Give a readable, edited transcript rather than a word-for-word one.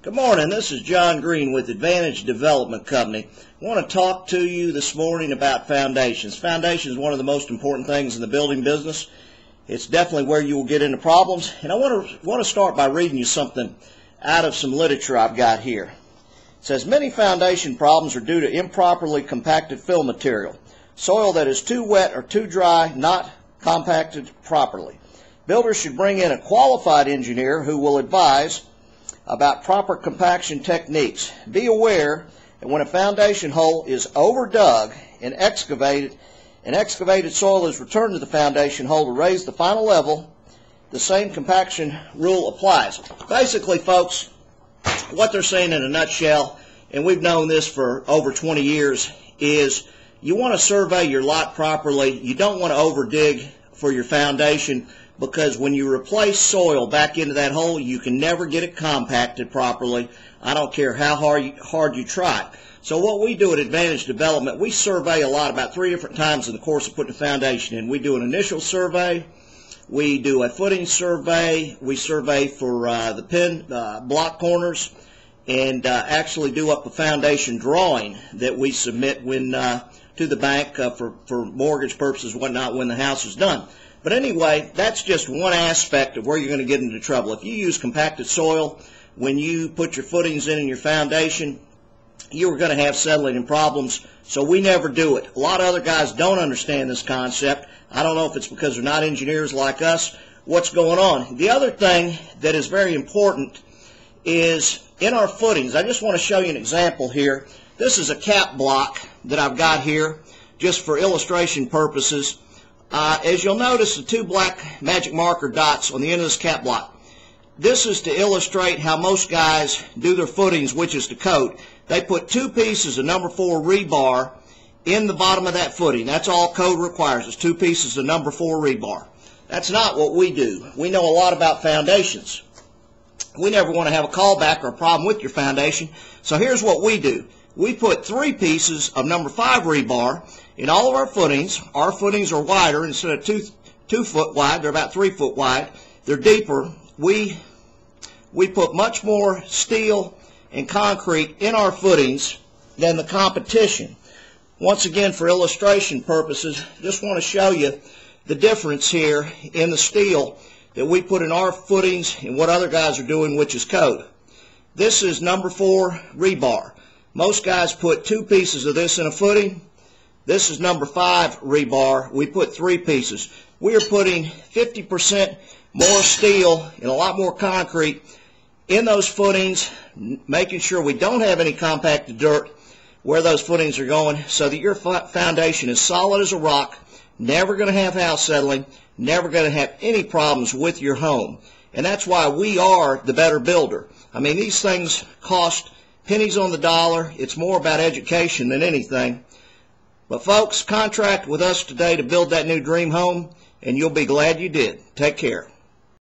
Good morning. This is John Green with Advantage Development Company. I want to talk to you this morning about foundations. Foundation is one of the most important things in the building business. It's definitely where you will get into problems. And I want to start by reading you something out of some literature I've got here. It says, many foundation problems are due to improperly compacted fill material, soil that is too wet or too dry, not compacted properly. Builders should bring in a qualified engineer who will advise about proper compaction techniques. Be aware that when a foundation hole is overdug and excavated soil is returned to the foundation hole to raise the final level, the same compaction rule applies. Basically, folks, what they're saying in a nutshell, and we've known this for over 20 years, is you want to survey your lot properly. You don't want to overdig for your foundation, because when you replace soil back into that hole, you can never get it compacted properly. I don't care how hard you try. So what we do at Advantage Development, we survey a lot, about 3 different times in the course of putting a foundation in. We do an initial survey, we do a footing survey, we survey for the pin block corners, and actually do up a foundation drawing that we submit when to the bank for mortgage purposes and whatnot when the house is done. But anyway, that's just one aspect of where you're going to get into trouble. If you use compacted soil when you put your footings in your foundation, you're going to have settling and problems, so we never do it. A lot of other guys don't understand this concept. I don't know if it's because they're not engineers like us, what's going on. The other thing that is very important is in our footings. I just want to show you an example here. This is a cap block that I've got here just for illustration purposes. As you'll notice, the 2 black magic marker dots on the end of this cap block. This is to illustrate how most guys do their footings, which is to coat. They put 2 pieces of number 4 rebar in the bottom of that footing. That's all code requires, is 2 pieces of number 4 rebar. That's not what we do. We know a lot about foundations. We never want to have a callback or a problem with your foundation. So here's what we do. We put 3 pieces of number 5 rebar in all of our footings. Our footings are wider. Instead of 2 foot wide, they're about 3 foot wide. They're deeper. We put much more steel and concrete in our footings than the competition. Once again, for illustration purposes, just want to show you the difference here in the steel that we put in our footings and what other guys are doing, which is code. This is number 4 rebar. Most guys put 2 pieces of this in a footing. This is number 5 rebar. We put 3 pieces. We are putting 50% more steel and a lot more concrete in those footings, making sure we don't have any compacted dirt where those footings are going, so that your foundation is solid as a rock, never going to have house settling, never going to have any problems with your home. And that's why we are the better builder. I mean, these things cost pennies on the dollar. It's more about education than anything. But folks, contract with us today to build that new dream home, and you'll be glad you did. Take care.